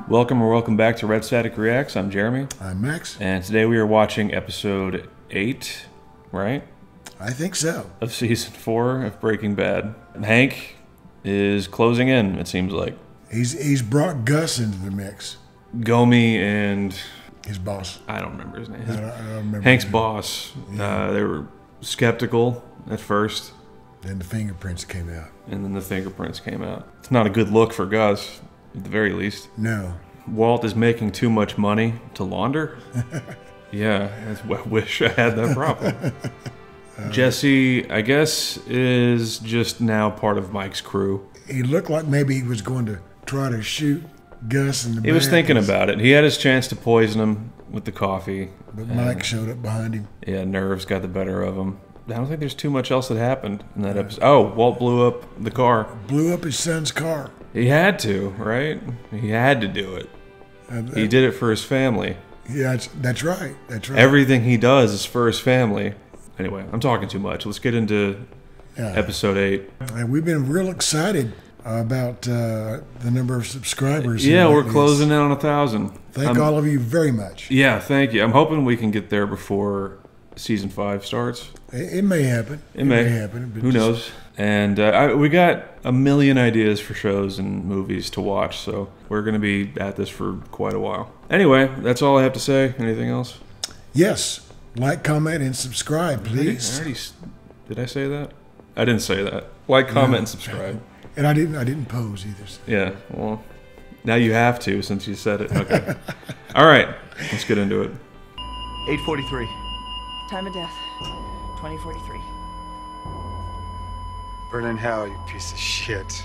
Welcome or welcome back to Red Static Reacts. I'm Jeremy. I'm Max. And today we are watching episode 8, right? I think so. Of season 4 of Breaking Bad. Hank is closing in, it seems like. He's brought Gus into the mix. Gomi and... his boss. I don't remember his name. I don't remember Hank's his name. boss. Yeah. They were skeptical at first. Then the fingerprints came out. And then the fingerprints came out. It's not a good look for Gus, at the very least. No. Walt is making too much money to launder. Yeah, I wish I had that problem. Jesse, I guess, is just now part of Mike's crew. He looked like maybe he was going to try to shoot Gus in the back. He was thinking about it. He had his chance to poison him with the coffee. But Mike showed up behind him. Yeah, nerves got the better of him. I don't think there's too much else that happened in that episode. Oh, Walt blew up the car. Blew up his son's car. He had to, right? He had to do it. He did it for his family. Yeah, that's right. That's right. Everything he does is for his family. Anyway, I'm talking too much. Let's get into episode 8. And we've been real excited about the number of subscribers. Yeah, we're closing in on 1,000. Thank all of you very much. Yeah, thank you. I'm hoping we can get there before season 5 starts. It may happen. It may happen. Who knows? And we got a million ideas for shows and movies to watch, so we're going to be at this for quite a while. Anyway, that's all I have to say. Anything else? Yes. Like, comment, and subscribe, please. Did I say that? I didn't say that. Like, comment, and subscribe. And I didn't pose either. Yeah, well, now you have to since you said it. Okay. All right, let's get into it. 8:43. Time of death, 2043. Burn in hell, you piece of shit.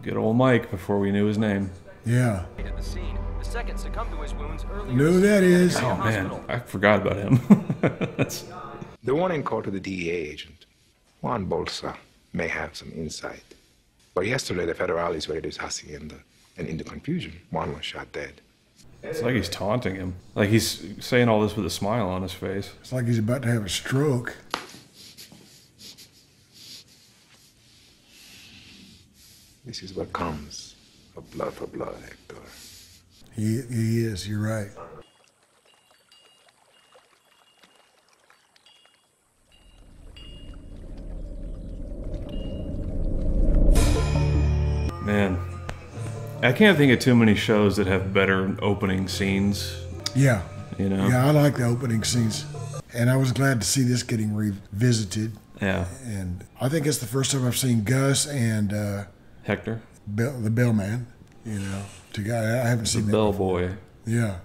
Good old Mike before we knew his name. Yeah. At the scene, the second succumbed to his wounds earlier. Know who that is? Oh man, I forgot about him. The warning call to the DEA agent, Juan Bolsa, may have some insight. But yesterday, the federales raided his hacienda, and in the confusion, Juan was shot dead. It's like he's taunting him. Like he's saying all this with a smile on his face. It's like he's about to have a stroke. This is what comes of blood for blood, Hector. He is, you're right. Man, I can't think of too many shows that have better opening scenes. Yeah. You know? Yeah, I like the opening scenes. And I was glad to see this getting revisited. Yeah. And I think it's the first time I've seen Gus and Hector? the bellman, you know, together. I haven't seen The that bellboy. Yeah.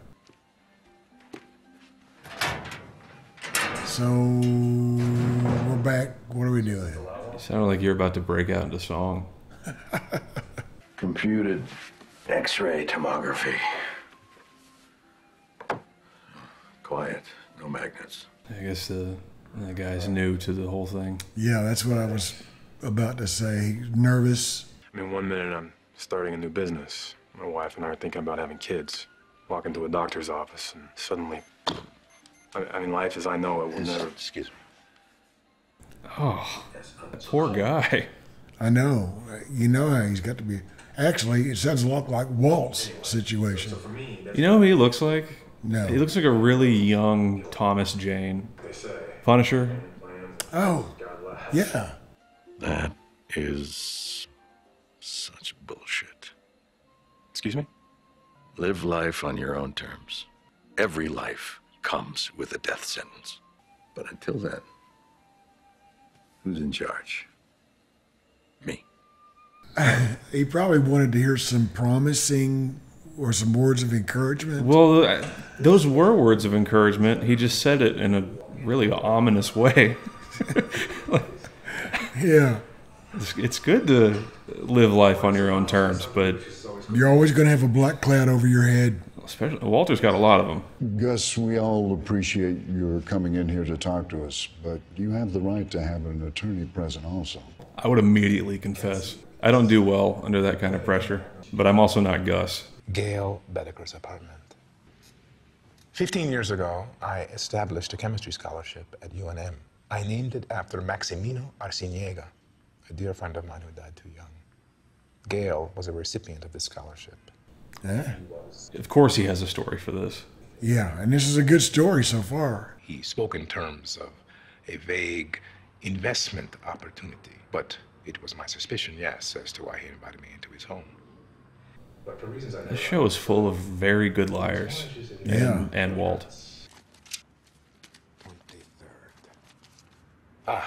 So we're back. What are we doing? You sound like you're about to break out into song. Computed X-ray tomography. Quiet, no magnets. I guess the guy's new to the whole thing. Yeah, that's what I was about to say. Nervous. I mean, one minute I'm starting a new business. My wife and I are thinking about having kids. Walk into a doctor's office and suddenly, I mean, life as I know it will never... Excuse me. Oh, that poor guy. I know. You know how he's got to be. Actually, it sounds a lot like Walt's situation. You know who he looks like? No. He looks like a really young Thomas Jane. Punisher? Oh, yeah. That is such bullshit. Excuse me? Live life on your own terms. Every life comes with a death sentence. But until then, who's in charge? Me. He probably wanted to hear some promising or some words of encouragement. Well, those were words of encouragement. He just said it in a really ominous way. Yeah. It's good to live life on your own terms, but You're always going to have a black cloud over your head. especially Walter's got a lot of them. Gus, we all appreciate your coming in here to talk to us, but you have the right to have an attorney present also. I would immediately confess. I don't do well under that kind of pressure, but I'm also not Gus. Gail Bedeker's apartment. 15 years ago, I established a chemistry scholarship at UNM. I named it after Maximino Arciniega, a dear friend of mine who died too young. Gail was a recipient of this scholarship. Yeah. Of course he has a story for this. Yeah, and this is a good story so far. He spoke in terms of a vague investment opportunity, but it was my suspicion, yes, as to why he invited me into his home. But for reasons I This show is full of very good liars. Yeah. And Walt. 23rd.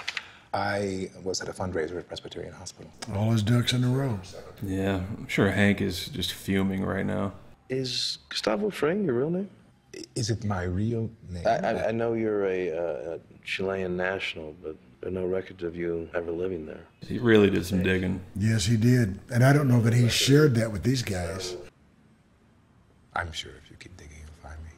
I was at a fundraiser at Presbyterian Hospital. All his ducks in a row. Yeah, I'm sure Hank is just fuming right now. Is Gustavo Fring your real name? Is it my real name? I know you're a Chilean national, but there are no records of you ever living there. He really did some digging. Yes, he did. And I don't know that he shared that with these guys. I'm sure if you keep digging, you'll find me.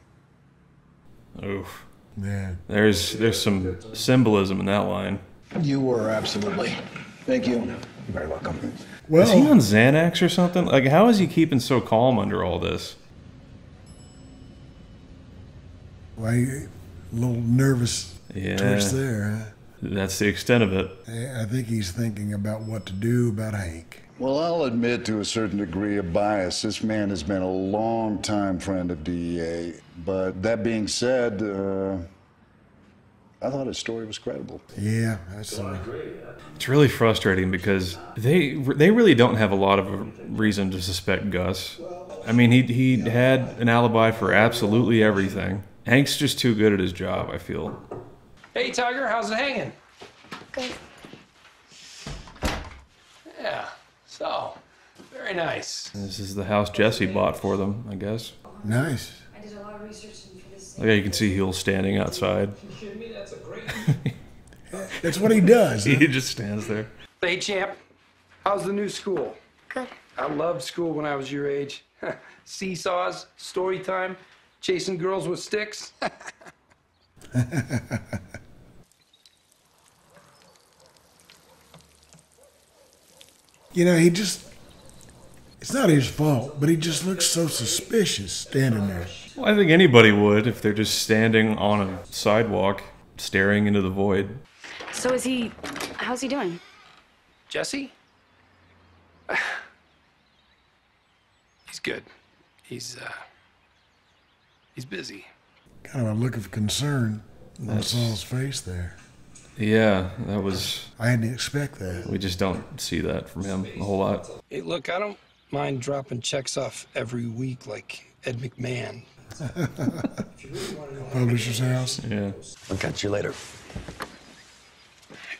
Oof. Yeah. There's some symbolism in that line. You were, absolutely. Thank you. You're very welcome. Well, is he on Xanax or something? Like, how is he keeping so calm under all this? Well, a little nervous twist there, huh? That's the extent of it. I think he's thinking about what to do about Hank. Well, I'll admit to a certain degree of bias. This man has been a long-time friend of DEA. But that being said, I thought his story was credible. Yeah, that's It's really frustrating because they really don't have a lot of a reason to suspect Gus. I mean, he had an alibi for absolutely everything. Hank's just too good at his job, I feel. Hey, Tiger, how's it hanging? Good. Yeah, so, very nice. This is the house Jesse bought for them, I guess. nice. I did a lot of research for this. Like, you can see Huel standing outside. You kidding me? That's a great... That's what he does. He just stands there. Hey, champ. How's the new school? Good. I loved school when I was your age. Seesaws, story time, chasing girls with sticks. You know, it's not his fault, but he just looks so suspicious standing there. Well, I think anybody would if they're just standing on a sidewalk, staring into the void. So how's he doing? Jesse? He's good. He's busy. Kind of a look of concern on Saul's face there. Yeah, that was... I didn't expect that. We just don't see that from him a whole lot. Hey, look, I don't mind dropping checks off every week like Ed McMahon. Publisher's house? Yeah. I'll catch you later.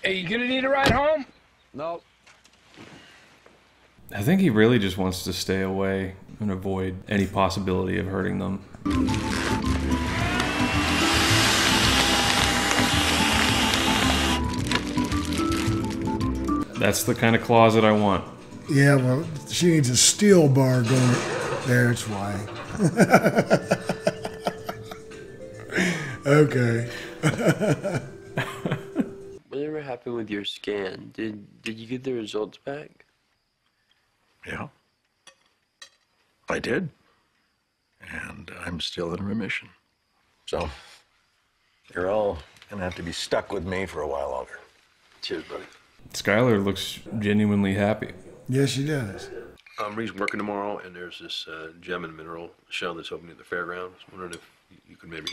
Hey, you gonna need a ride home? No. I think he really just wants to stay away and avoid any possibility of hurting them. That's the kind of closet I want. Yeah, well, she needs a steel bar going. That's why. Okay. Whatever happened with your scan? Did you get the results back? Yeah. I did. And I'm still in remission. So, you're all gonna have to be stuck with me for a while longer. Cheers, buddy. Skylar looks genuinely happy. Yes, she does. Reed's working tomorrow, and there's this gem and mineral show that's opening at the fairgrounds. Wondering if you could maybe...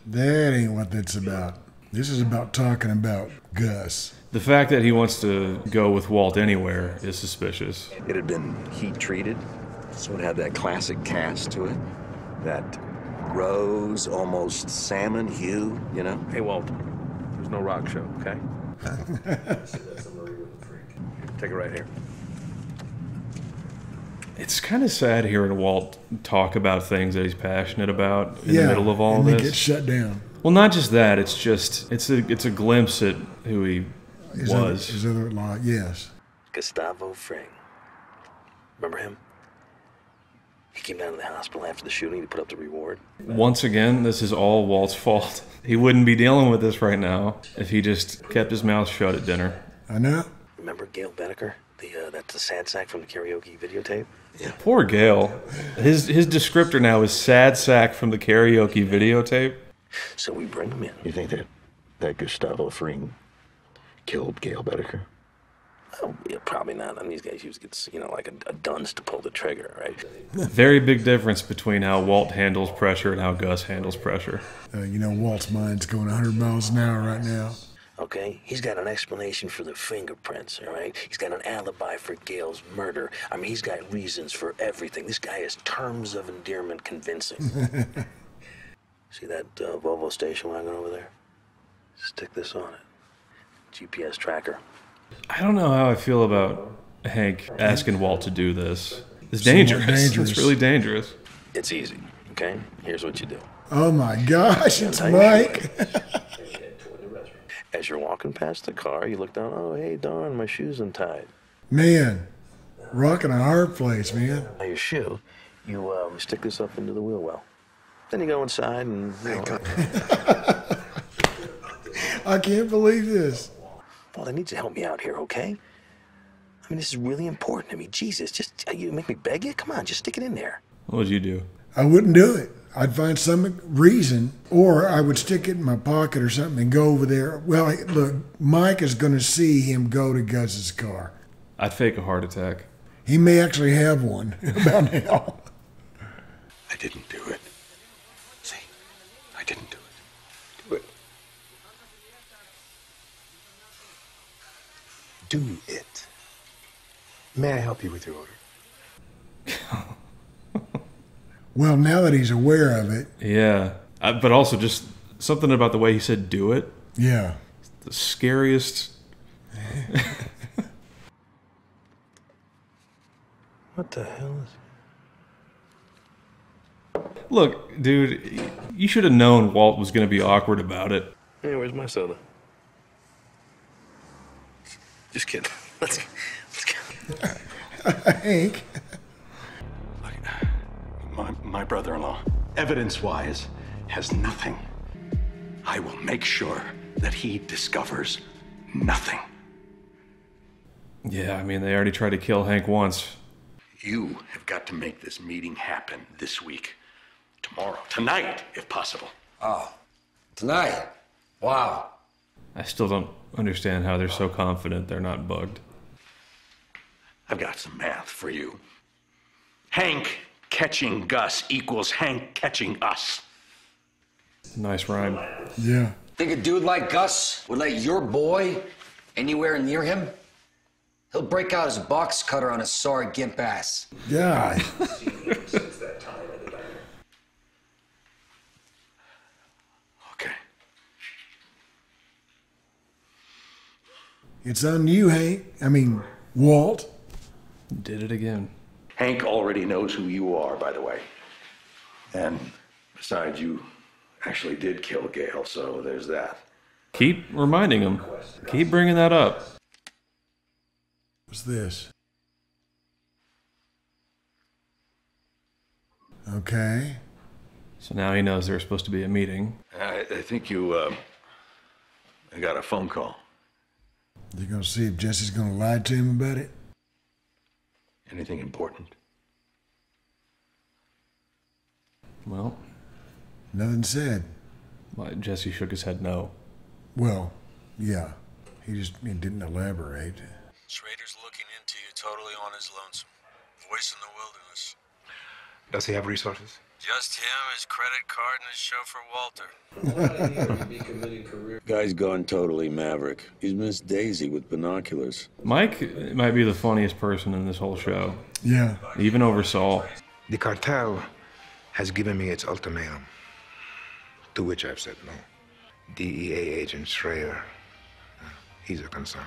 That ain't what that's about. This is about talking about Gus. The fact that he wants to go with Walt anywhere is suspicious. It had been heat treated, so it had that classic cast to it. That rose, almost salmon hue, you know? Hey, Walt, there's no rock show, okay? Take it right here. It's kind of sad hearing Walt talk about things that he's passionate about in the middle of all and this. They get shut down. Well, not just that. It's just it's a glimpse at who he was. His other law, yes. Gustavo Fring. Remember him? He came down to the hospital after the shooting to put up the reward. Once again, this is all Walt's fault. He wouldn't be dealing with this right now if he just kept his mouth shut at dinner. I know. Remember Gail Bedecker? That's the sad sack from the karaoke videotape? Yeah. Poor Gail. His descriptor now is sad sack from the karaoke videotape. So we bring him in. You think that Gustavo Fring killed Gail Bedecker? Oh, yeah, probably not. I mean, these guys use, like a guns to pull the trigger, right? Very big difference between how Walt handles pressure and how Gus handles pressure. Walt's mind's going 100 miles an hour right now. Okay, he's got an explanation for the fingerprints, all right? He's got an alibi for Gail's murder. I mean, he's got reasons for everything. This guy is terms of endearment convincing. See that Volvo station wagon over there? Stick this on it. GPS tracker. I don't know how I feel about Hank asking Walt to do this. It's dangerous. It's really dangerous. It's easy, okay? Here's what you do. Oh my gosh, it's Mike. As you're walking past the car, you look down, oh, hey, darn, my shoe's untied. Man, rocking a hard place, man. Now your shoe, you stick this up into the wheel well. Then you go inside and, I can't believe this. Well, they need to help me out here, okay? I mean, this is really important. I mean, Jesus, just, you make me beg you? Come on, just stick it in there. What would you do? I wouldn't do it. I'd find some reason, or I would stick it in my pocket or something and go over there. Well, look, Mike is going to see him go to Gus's car. I'd fake a heart attack. He may actually have one about now. I didn't do it. See, I didn't do it. Do it. Do it. May I help you with your order? Well, now that he's aware of it. Yeah. But also just something about the way he said do it. Yeah. The scariest. What the hell is... Look, dude, you should have known Walt was going to be awkward about it. Hey, where's my soda? Just kidding. Let's go. Hank. My brother-in-law, evidence-wise, has nothing. I will make sure that he discovers nothing. Yeah, I mean, they already tried to kill Hank once. You have got to make this meeting happen this week. Tomorrow. Tonight, if possible. Oh, tonight? Wow. I still don't understand how they're so confident they're not bugged. I've got some math for you. Hank catching Gus equals Hank catching us. Nice rhyme. Yeah. Think a dude like Gus would let your boy anywhere near him? He'll break out his box cutter on his sorry gimp ass. Yeah. Okay. It's on you, Hank. I mean, Walt. Did it again. Hank already knows who you are, by the way. And besides, you actually did kill Gail, so there's that. Keep reminding him. Keep bringing that up. What's this? Okay. So now he knows there's supposed to be a meeting. I think you got a phone call. You gonna see if Jesse's gonna lie to him about it? Anything important? Well, nothing said. Jesse shook his head no. Well, yeah. He didn't elaborate. Schrader's looking into you totally on his lonesome. Voice in the wilderness. Does he have resources? Just him, his credit card, and his chauffeur Walter. Guy's gone totally maverick. He's missed Daisy with binoculars. Mike might be the funniest person in this whole show. Yeah. Even over Saul. The cartel has given me its ultimatum, to which I've said no. DEA agent Schrader, he's a concern.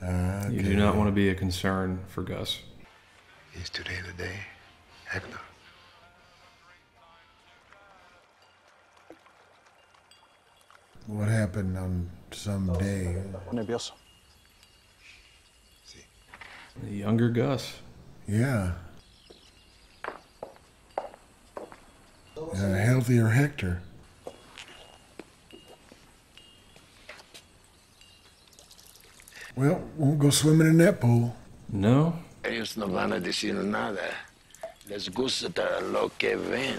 Okay. You do not want to be a concern for Gus. Is today the day, Hector? What happened on some day? Nervioso. The younger Gus. Yeah. And a healthier Hector. Well, won't go swimming in that pool. No. Ellos no van a decir nada. Les gusta lo que ven.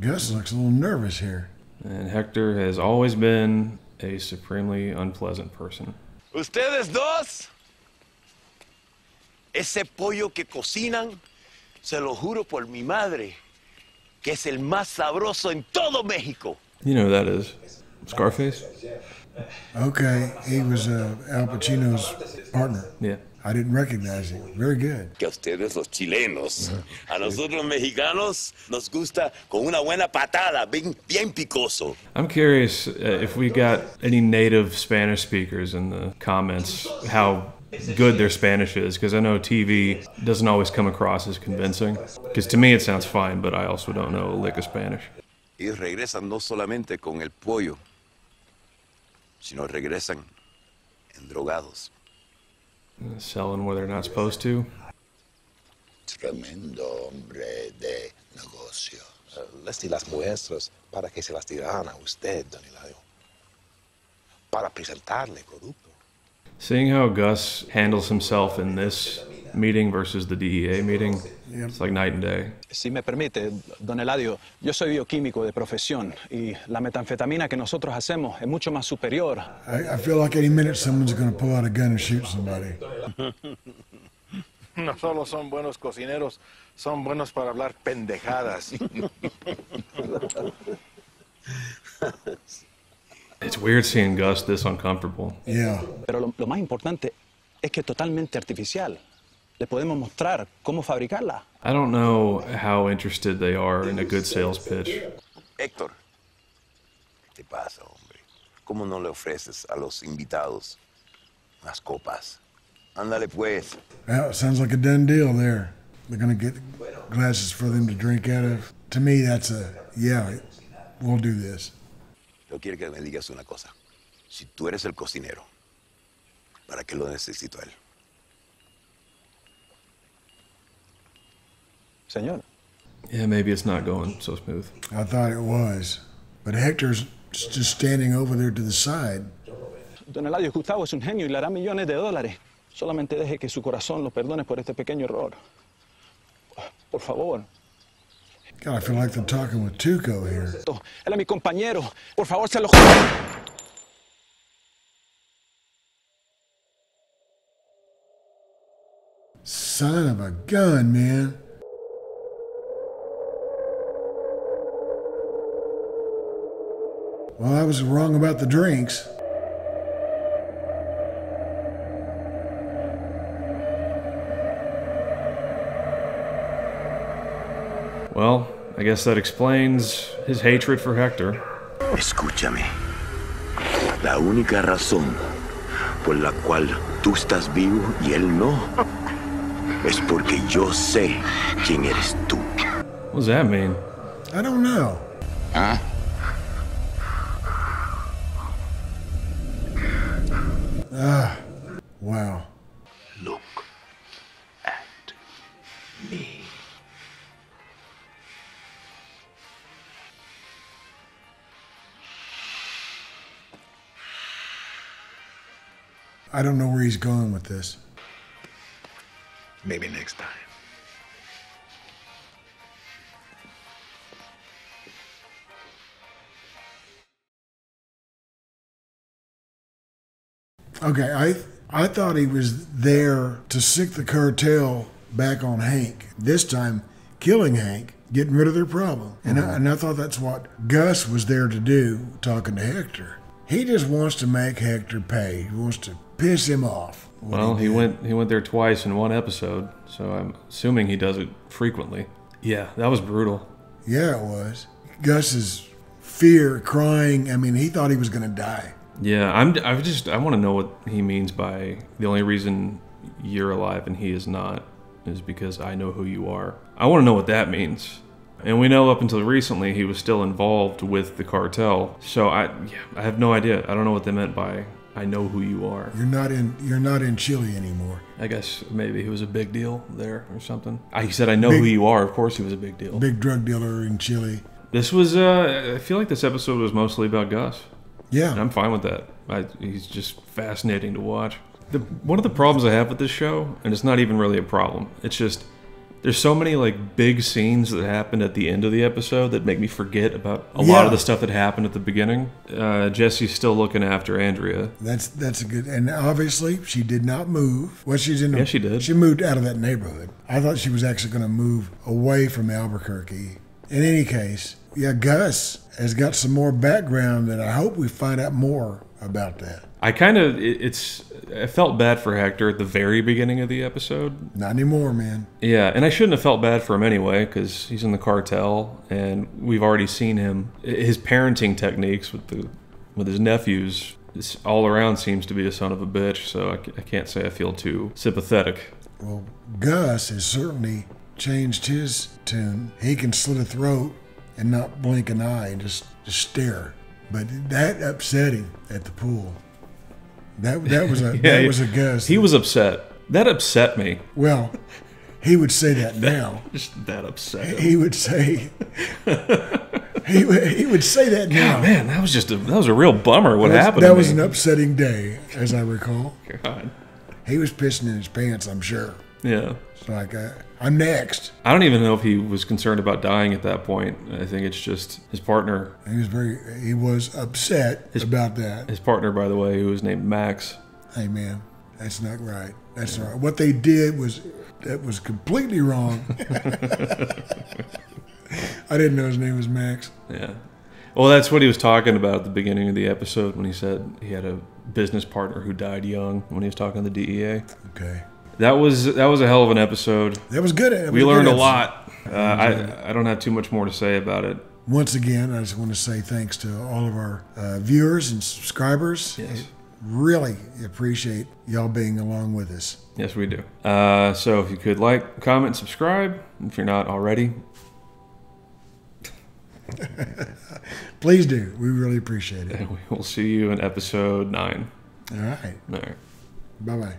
Gus looks a little nervous here. And Hector has always been a supremely unpleasant person. Ustedes dos, ese pollo que cocinan, se lo juro por mi madre, que es el más sabroso en todo México. You know who that is? Scarface? Okay, he was Al Pacino's partner. Yeah. I didn't recognize him. Very good. Que a ustedes los chilenos, a nosotros los mexicanos, nos gusta con una buena patada, bien picoso. I'm curious if we got any native Spanish speakers in the comments, how good their Spanish is, because I know TV doesn't always come across as convincing. Because to me it sounds fine, but I also don't know a lick of Spanish. Y regresan no solamente con el pollo, sino regresan endrogados. Selling where they're not supposed to. Tremendo hombre de negocio. Y las muestras para que se las tiraran a usted, don Eladio. Para presentarle producto. Seeing how Gus handles himself in this meeting versus the DEA meeting, it's like night and day. Si me permite, don Eladio, yo soy bioquímico de profesión y la metanfetamina que nosotros hacemos es mucho más superior. I feel like any minute someone's going to pull out a gun and shoot somebody. No solo son buenos cocineros, son buenos para hablar pendejadas. It's weird seeing Gus this uncomfortable. Yeah. Pero lo más importante es que es totalmente artificial. Le podemos mostrar cómo fabricarla. I don't know how interested they are in a good sales pitch. Héctor, ¿qué te pasa, hombre? ¿Cómo no le ofreces a los invitados unas copas? Ándale, pues. Well, it sounds like a done deal there. They're going to get glasses for them to drink out of. To me, that's yeah, we'll do this. Yo quiero que me digas una cosa. Si tú eres el cocinero, ¿para qué lo necesito a él? Señor. Yeah, maybe it's not going so smooth. I thought it was. But Hector's just standing over there to the side. Don Eladio, Gustavo es un genio y le hará millones de dólares. Solamente deje que su corazón lo perdone por este pequeño error. Por favor. God, I feel like they're talking with Tuco here. Él es mi compañero. Por favor, se lo... Son of a gun, man. Well, I was wrong about the drinks. Well, I guess that explains his hatred for Hector. Escúchame. La única razón por la cual tú estás vivo y él no es porque yo sé quién eres tú. What does that mean? I don't know. Huh? Wow. Look at me. I don't know where he's going with this. Maybe next time. Okay, I thought he was there to sick the cartel back on Hank. This time, killing Hank, getting rid of their problem. And I thought that's what Gus was there to do, talking to Hector. He just wants to make Hector pay. He wants to piss him off. Well, he went there twice in one episode, so I'm assuming he does it frequently. Yeah, that was brutal. Yeah, it was. Gus's fear, crying, I mean, he thought he was going to die. Yeah, I want to know what he means by the only reason you're alive and he is not is because I know who you are. I want to know what that means. And we know up until recently he was still involved with the cartel. So I have no idea. I don't know what they meant by I know who you are. You're not in Chile anymore. I guess maybe he was a big deal there or something. He said I know who you are. Of course he was a big deal. Big drug dealer in Chile. This was I feel like this episode was mostly about Gus. Yeah. And I'm fine with that. He's just fascinating to watch. One of the problems I have with this show, and it's not even really a problem, it's just There's so many like big scenes that happened at the end of the episode that make me forget about a lot of the stuff that happened at the beginning. Jesse's still looking after Andrea. That's a good, and obviously she did not move. Well, she's in. Yeah, she did. She moved out of that neighborhood. I thought she was actually going to move away from Albuquerque. In any case, yeah, Gus has got some more background that I hope we find out more about that. I kind of, I felt bad for Hector at the very beginning of the episode. Not anymore, man. Yeah, and I shouldn't have felt bad for him anyway, because he's in the cartel, and we've already seen him. His parenting techniques with his nephews, all around seems to be a son of a bitch, so I can't say I feel too sympathetic. Well, Gus has certainly changed his tune. He can slit a throat and not blink an eye and just stare. But that upset him at the pool. That was a that was a Gus. He was upset. That upset me. Well, he would say that now. Just that upset. He would say. he would say that now. God, man, that was a real bummer. What happened? That was an upsetting day, as I recall. God. He was pissing in his pants, I'm sure. Yeah. It's like, I'm next. I don't even know if he was concerned about dying at that point. I think it's just his partner. He was upset about that. His partner, by the way, who was named Max. Hey, man, that's not right. That's not right. What they did was completely wrong. I didn't know his name was Max. Yeah. Well, that's what he was talking about at the beginning of the episode when he said he had a business partner who died young when he was talking to the DEA. Okay. That was a hell of an episode. That was good. We learned a lot. I don't have too much more to say about it. Once again, I just want to say thanks to all of our viewers and subscribers. Yes. Really appreciate y'all being along with us. Yes, we do. So if you could like, comment, subscribe, if you're not already. Please do. We really appreciate it. And we'll see you in episode 9. All right. All right. Bye-bye.